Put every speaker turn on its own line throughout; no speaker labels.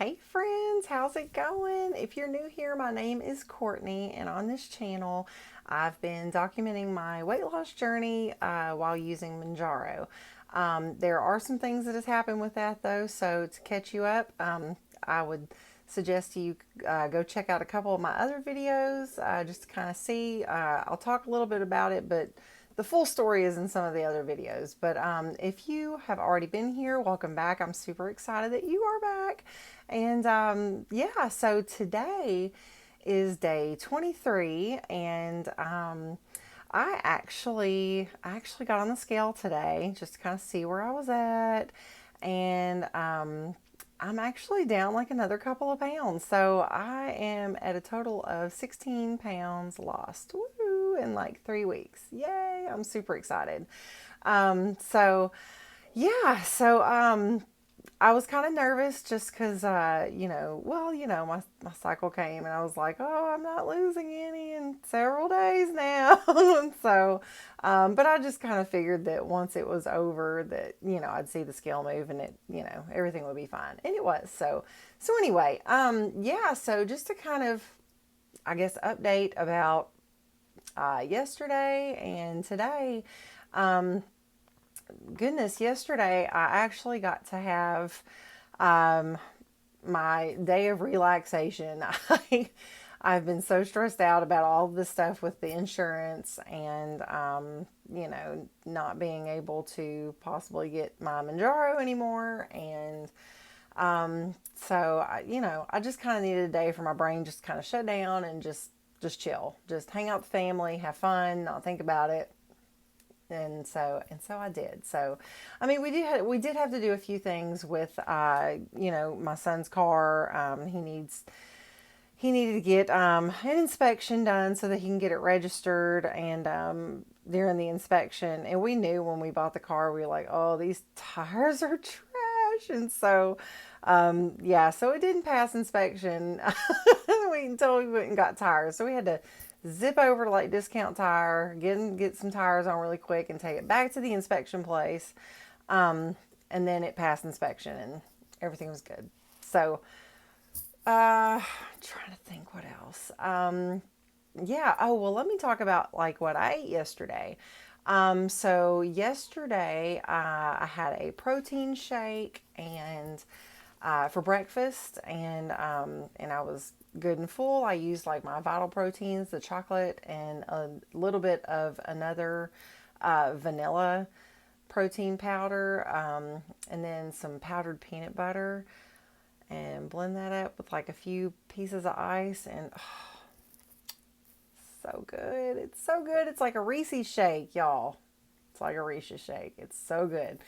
Hey friends, how's it going? If you're new here, my name is Courtney, and on this channel, I've been documenting my weight loss journey while using Mounjaro. There are some things that has happened with that though, so to catch you up, I would suggest you go check out a couple of my other videos just to kind of see. I'll talk a little bit about it, but the full story is in some of the other videos. But if you have already been here, welcome back. I'm super excited that you are back. And yeah, so today is day 23, and I actually got on the scale today just to kind of see where I was at, and I'm actually down like another couple of pounds. So I am at a total of 16 pounds lost. Woo! In like 3 weeks. Yay! I'm super excited. So yeah, so I was kind of nervous just because, my cycle came and I was like, oh, I'm not losing any in several days now. So, but I just kind of figured that once it was over that, I'd see the scale move and everything would be fine. And it was. So anyway, yeah, so just to kind of, I guess, update about yesterday and today. Goodness, yesterday I actually got to have um, my day of relaxation. I've been so stressed out about all this stuff with the insurance and, not being able to possibly get my Mounjaro anymore. And I just kind of needed a day for my brain just kind of shut down and just chill, just hang out with the family, have fun, not think about it. And so I did. So, I mean, we did have to do a few things with, my son's car. He needed to get an inspection done so that he can get it registered. And during the inspection, and we knew when we bought the car, we were like, oh, these tires are trash. And so, yeah, so it didn't pass inspection. Until we went and got tires. So we had to zip over to like Discount Tire, get some tires on really quick, and take it back to the inspection place. And then it passed inspection, and everything was good. So, trying to think what else. Yeah. Oh well, let me talk about like what I ate yesterday. So yesterday I had a protein shake and for breakfast, and I was good and full. I used like my Vital Proteins, the chocolate, and a little bit of another vanilla protein powder, and then some powdered peanut butter, and blend that up with like a few pieces of ice, and oh, so good. It's so good. It's like a Reese's shake, y'all. It's like a Reese's shake. It's so good.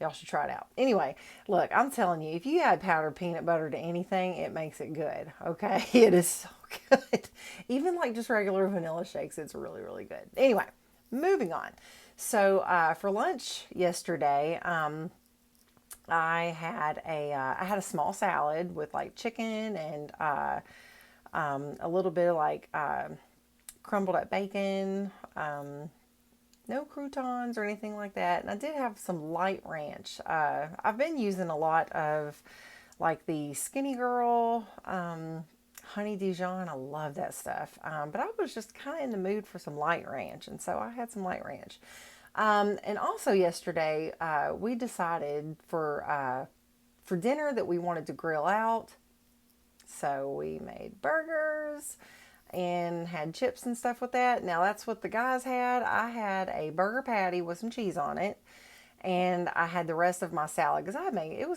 Y'all should try it out. Anyway, look, I'm telling you, if you add powdered peanut butter to anything, it makes it good. Okay, it is so good. Even like just regular vanilla shakes, it's really, really good. Anyway, moving on. So for lunch yesterday, I had a small salad with like chicken and a little bit of like crumbled up bacon. No croutons or anything like that. And I did have some light ranch. I've been using a lot of like the Skinny Girl honey Dijon. I love that stuff. But I was just kind of in the mood for some light ranch. And so I had some light ranch. And also yesterday, we decided for dinner that we wanted to grill out. So we made burgers and had chips and stuff with that. Now that's what the guys had. I had a burger patty with some cheese on it, and I had the rest of my salad because it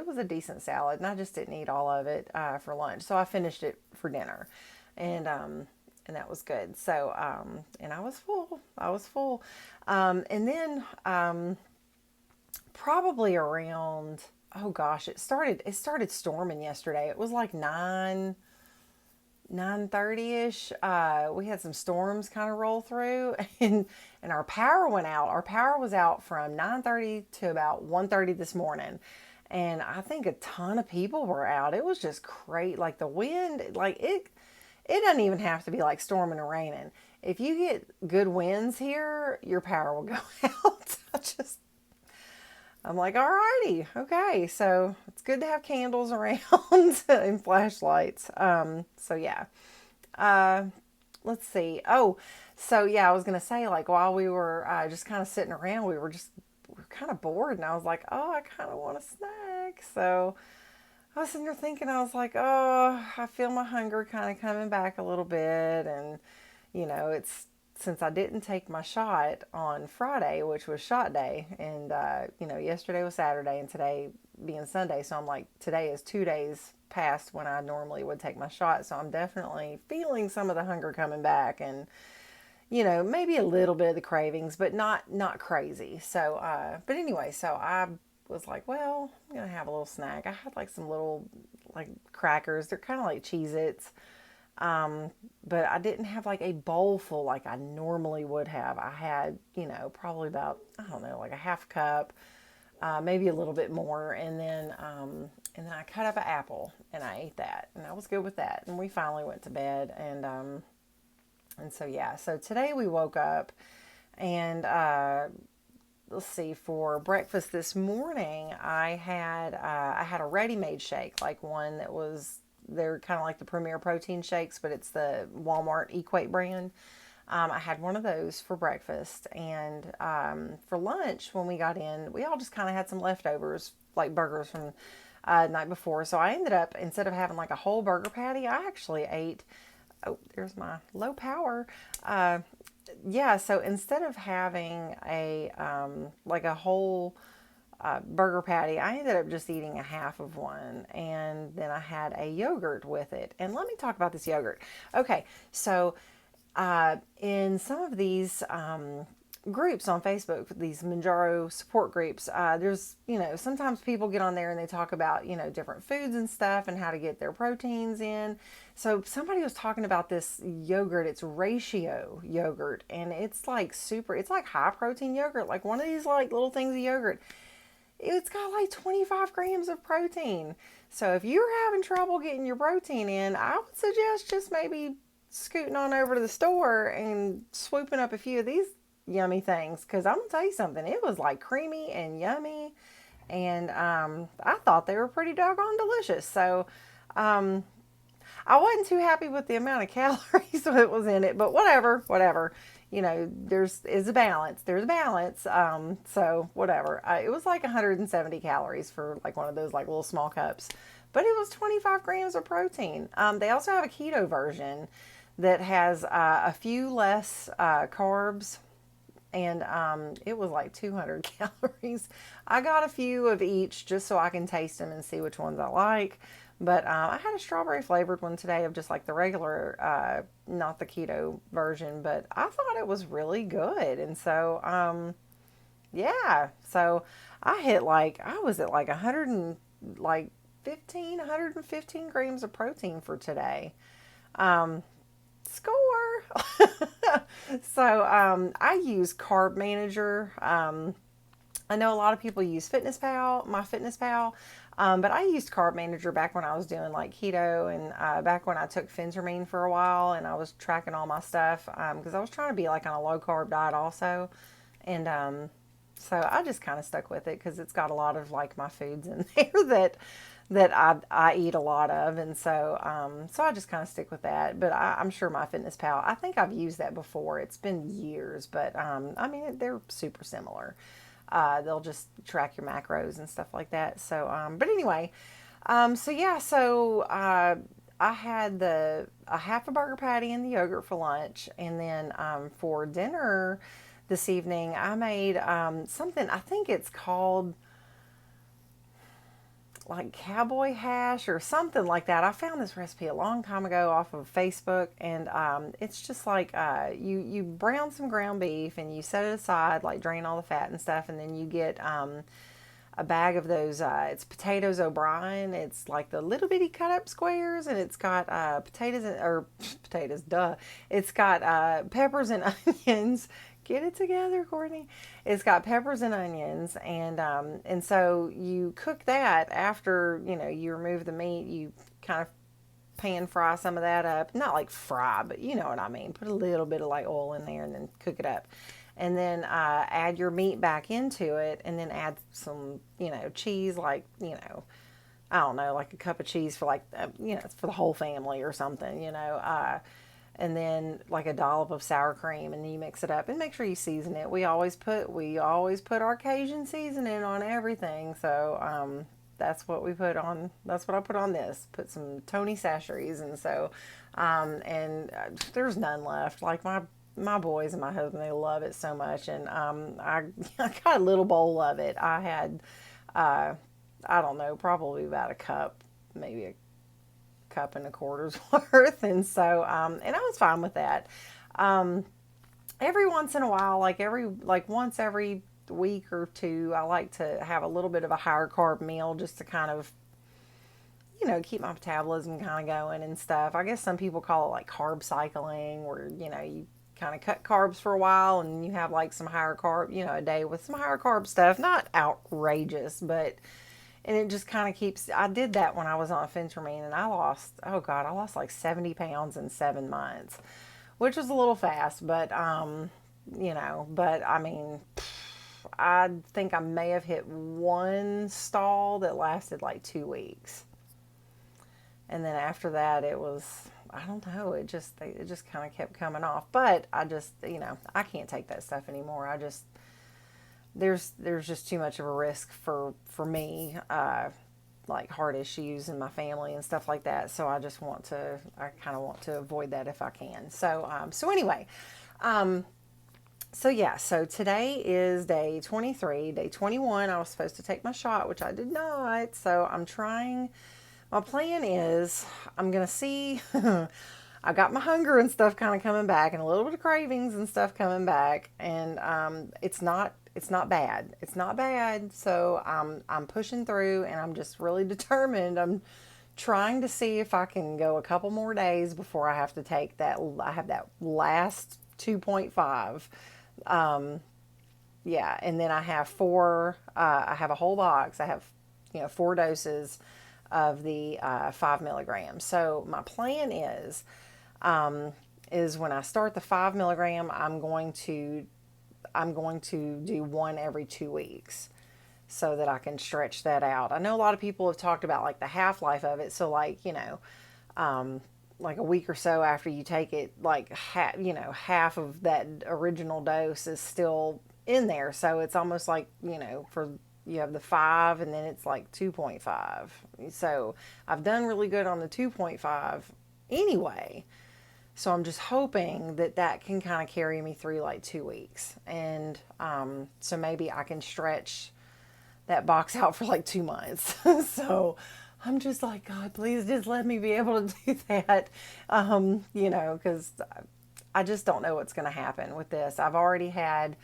was a decent salad, and I just didn't eat all of it for lunch, so I finished it for dinner, and that was good. So and I was full. And then probably around, oh gosh, it started storming yesterday. It was like 9:30ish. We had some storms kind of roll through, and our power went out. Our power was out from 9:30 to about 1:30 this morning, and I think a ton of people were out. It was just great. Like the wind, like it doesn't even have to be like storming or raining. If you get good winds here, your power will go out. I'm like, alrighty, okay. So it's good to have candles around and flashlights. So yeah. Uh, let's see. Oh, so yeah, I was gonna say, like, while we were just kind of sitting around, we were kind of bored, and I was like, oh, I kind of want a snack. So I was sitting there thinking, I was like, oh, I feel my hunger kind of coming back a little bit, and it's since I didn't take my shot on Friday, which was shot day, and yesterday was Saturday, and today being Sunday, so I'm like, today is 2 days past when I normally would take my shot, so I'm definitely feeling some of the hunger coming back, and maybe a little bit of the cravings, but not crazy. So, but anyway, so I was like, well, I'm gonna have a little snack. I had like some little like crackers. They're kind of like Cheez-Its. But I didn't have like a bowl full like I normally would have. I had, probably about, I don't know, like a half cup, maybe a little bit more. And then I cut up an apple and I ate that and I was good with that. And we finally went to bed and so, yeah, so today we woke up and, let's see, for breakfast this morning, I had a ready-made shake, like one that was, they're kind of like the Premier Protein shakes, but it's the Walmart Equate brand. I had one of those for breakfast, and for lunch when we got in, we all just kind of had some leftovers, like burgers from the night before. So I ended up, instead of having like a whole burger patty, I actually ate. Oh, there's my low power. Yeah, so instead of having a like a whole burger patty, I ended up just eating a half of one, and then I had a yogurt with it. And let me talk about this yogurt. Okay, so in some of these groups on Facebook, these Mounjaro support groups, there's, sometimes people get on there and they talk about, different foods and stuff and how to get their proteins in. So somebody was talking about this yogurt, it's ratio yogurt, and it's like it's like high protein yogurt, like one of these like little things of yogurt. It's got like 25 grams of protein. So if you're having trouble getting your protein in, I would suggest just maybe scooting on over to the store and swooping up a few of these yummy things, because I'm gonna tell you something, it was like creamy and yummy, and I thought they were pretty doggone delicious. So I wasn't too happy with the amount of calories that was in it, but whatever. There's a balance. There's a balance. So whatever. It was like 170 calories for like one of those like little small cups, but it was 25 grams of protein. They also have a keto version that has a few less carbs, and it was like 200 calories. I got a few of each just so I can taste them and see which ones I like. But I had a strawberry flavored one today of just like the regular, not the keto version, but I thought it was really good. And so, yeah, so I was at like 100 and like 115 grams of protein for today. Score. So I use Carb Manager. I know a lot of people use MyFitnessPal, but I used Carb Manager back when I was doing like keto, and back when I took phentermine for a while, and I was tracking all my stuff because I was trying to be like on a low carb diet also, and so I just kind of stuck with it because it's got a lot of like my foods in there that I eat a lot of, and so I just kind of stick with that. But I'm sure MyFitnessPal, I think I've used that before. It's been years, but I mean they're super similar. They'll just track your macros and stuff like that. So, but anyway, so yeah, so I had a half a burger patty and the yogurt for lunch, and then for dinner this evening I made something. I think it's called like cowboy hash or something like that. I found this recipe a long time ago off of Facebook, and it's just like you brown some ground beef and you set it aside, like drain all the fat and stuff, and then you get a bag of those. It's potatoes O'Brien. It's like the little bitty cut up squares, and it's got potatoes. Duh. It's got peppers and onions. Get it together, Courtney. It's got peppers and onions, and so you cook that after you remove the meat. You kind of pan fry some of that up, not like fry, but you know what I mean. Put a little bit of like oil in there, and then cook it up. and then add your meat back into it, and then add some, cheese, like, I don't know, like a cup of cheese for like, it's for the whole family or something, and then like a dollop of sour cream, and then you mix it up and make sure you season it. We always put our Cajun seasoning on everything, so that's what we put on. That's what I put on this. Put some Tony Chachere's, and so there's none left. Like my boys and my husband, they love it so much, and I got a little bowl of it. I had I don't know, probably about a cup, maybe a cup and a quarter's worth, and so and I was fine with that. Every once in a while, like once every week or two, I like to have a little bit of a higher carb meal, just to kind of, keep my metabolism kind of going and stuff. I guess some people call it like carb cycling, where, you kind of cut carbs for a while and you have like some higher carb, a day with some higher carb stuff. Not outrageous, but, and it just kind of keeps, I did that when I was on phentermine, and I lost, oh God, I lost like 70 pounds in 7 months, which was a little fast, but, but I mean, I think I may have hit one stall that lasted like 2 weeks. And then after that, it was, I don't know, it just kind of kept coming off. But I just, I can't take that stuff anymore. There's just too much of a risk for me, like heart issues in my family and stuff like that. So I kind of want to avoid that if I can. So anyway, so yeah, so today is day 23. Day 21, I was supposed to take my shot, which I did not. So I'm trying. My plan is I'm going to see. I got my hunger and stuff kind of coming back, and a little bit of cravings and stuff coming back, and it's not bad. It's not bad. So I'm pushing through, and I'm just really determined. I'm trying to see if I can go a couple more days before I have to take that. I have that last 2.5. Yeah, and then I have four. I have a whole box. I have 4 doses of the 5 milligrams. So my plan is when I start the 5 milligram, I'm going to do one every 2 weeks, so that I can stretch that out. I know a lot of people have talked about like the half-life of it. So like, like a week or so after you take it, like half of that original dose is still in there. So it's almost like, for you have the 5 and then it's like 2.5. So I've done really good on the 2.5 anyway. So I'm just hoping that can kind of carry me through like 2 weeks. And so maybe I can stretch that box out for like 2 months. So I'm just like, God, please just let me be able to do that. Because I just don't know what's going to happen with this. I've already had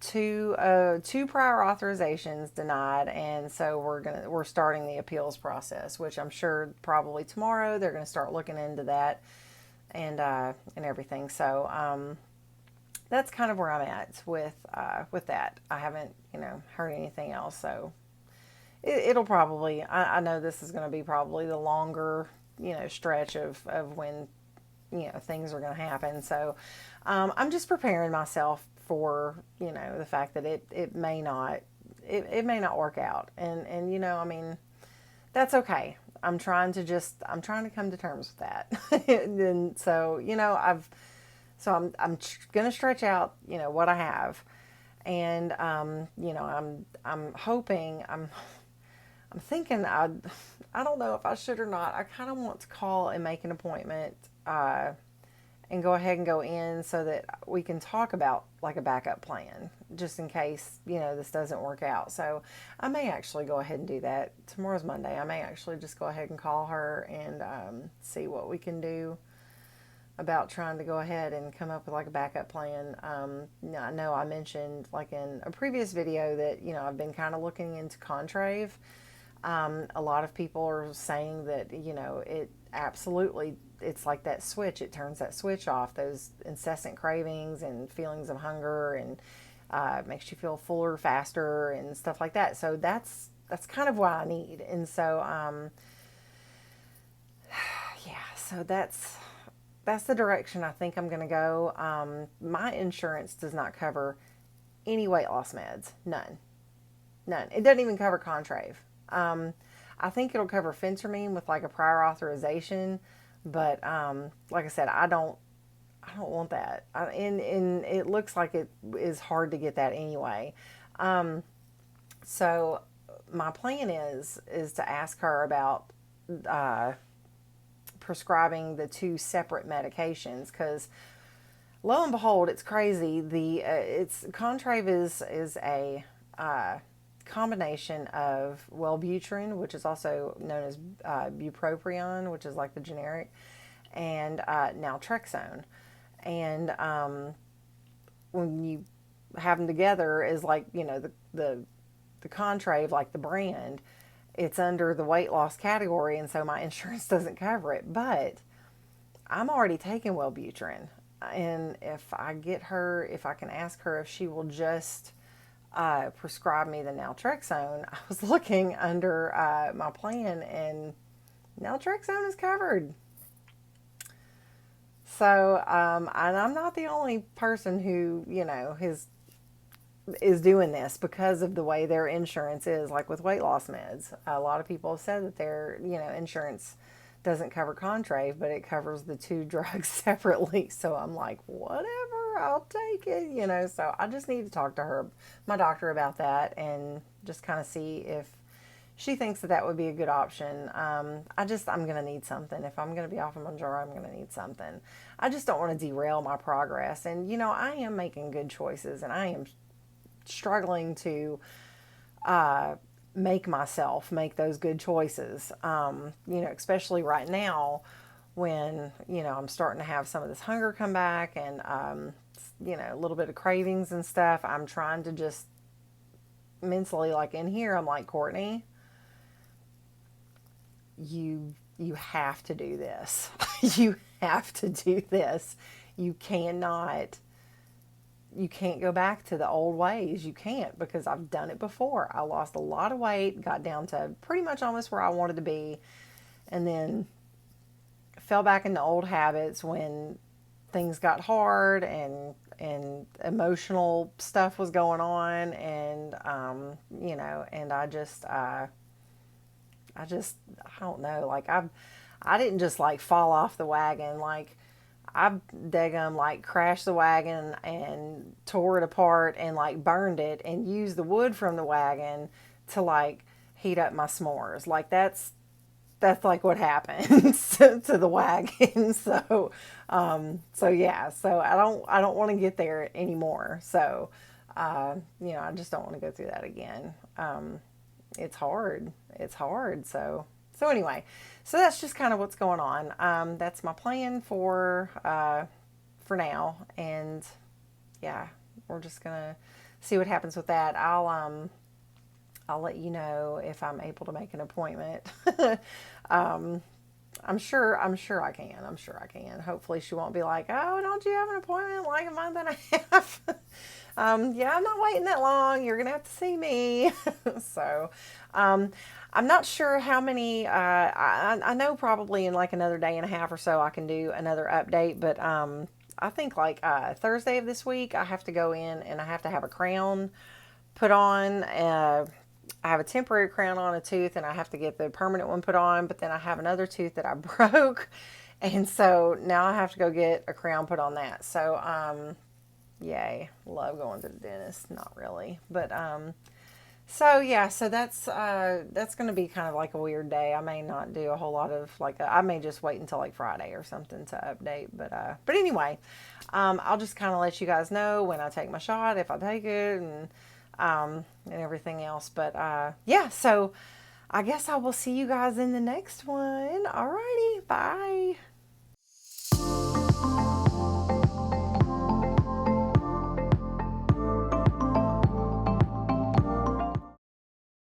two prior authorizations denied, and so we're starting the appeals process, which I'm sure probably tomorrow they're going to start looking into that and everything. So that's kind of where I'm at with that. I haven't heard anything else, so it'll probably, I know this is going to be probably the longer stretch of when things are going to happen. So I'm just preparing myself for the fact that it may not work out, and I mean, that's okay. I'm trying to come to terms with that. And so I'm gonna stretch out what I have, and I'm hoping, I'm thinking, I don't know if I should or not. I kind of want to call and make an appointment and go ahead and go in, so that we can talk about like a backup plan, just in case this doesn't work out. So I may actually go ahead and do that. Tomorrow's Monday. I may actually just go ahead and call her and see what we can do about trying to go ahead and come up with like a backup plan. I know I mentioned like in a previous video that I've been kind of looking into Contrave. A lot of people are saying that it absolutely, it's like that switch. It turns that switch off, those incessant cravings and feelings of hunger, and makes you feel fuller faster and stuff like that. So that's kind of what I need. And so yeah, so that's that's the direction I think I'm going to go. My insurance does not cover any weight loss meds. None. None. It doesn't even cover Contrave. I think it'll cover Phentermine with like a prior authorization, but like I said, I don't want that. And it looks like it is hard to get that anyway. So my plan is to ask her about prescribing the two separate medications, because lo and behold, it's crazy. It's Contrave is a combination of Wellbutrin, which is also known as bupropion, which is like the generic, and naltrexone. And when you have them together, is like, you know, the Contrave, like the brand, it's under the weight loss category, and so my insurance doesn't cover it. But I'm already taking Wellbutrin, and if I can ask her if she will just prescribe me the naltrexone. I was looking under my plan, and naltrexone is covered. So, and I'm not the only person who, you know, is doing this because of the way their insurance is, like with weight loss meds. A lot of people have said that their, you know, insurance doesn't cover Contrave, but it covers the two drugs separately. So I'm like, whatever, I'll take it, you know. So I just need to talk to her, my doctor, about that, and just kind of see if she thinks that that would be a good option. I'm going to need something. If I'm going to be off of Mounjaro, I'm going to need something. I just don't want to derail my progress. And, you know, I am making good choices, and I am struggling to make myself make those good choices. You know, especially right now when, you know, I'm starting to have some of this hunger come back, and, you know, a little bit of cravings and stuff. I'm trying to just mentally, like in here, I'm like, Courtney, you have to do this. You have to do this. You can't go back to the old ways. You can't, because I've done it before. I lost a lot of weight, got down to pretty much almost where I wanted to be, and then fell back into old habits when things got hard, and emotional stuff was going on, and you know, and I don't know, like I didn't just like fall off the wagon. Like, I daggum like crashed the wagon and tore it apart and like burned it and used the wood from the wagon to like heat up my s'mores. Like that's like what happened to the wagon. So yeah, so I don't want to get there anymore. So you know, I just don't want to go through that again. It's hard. So anyway, so that's just kind of what's going on. That's my plan for now, and yeah, we're just gonna see what happens with that. I'll let you know if I'm able to make an appointment. I'm sure I can. Hopefully she won't be like, oh, don't you have an appointment in like a month and a half? Yeah, I'm not waiting that long. You're going to have to see me. So, I'm not sure how many, I know probably in like another day and a half or so I can do another update, but, I think like, Thursday of this week, I have to go in and I have to have a crown put on. I have a temporary crown on a tooth, and I have to get the permanent one put on, but then I have another tooth that I broke, and so now I have to go get a crown put on that. So, yay, love going to the dentist. Not really, but, so yeah, so that's going to be kind of like a weird day. I may not do a whole lot of like, I may just wait until like Friday or something to update, but anyway, I'll just kind of let you guys know when I take my shot, if I take it, and everything else. But yeah, so I guess I will see you guys in the next one. Alrighty, bye.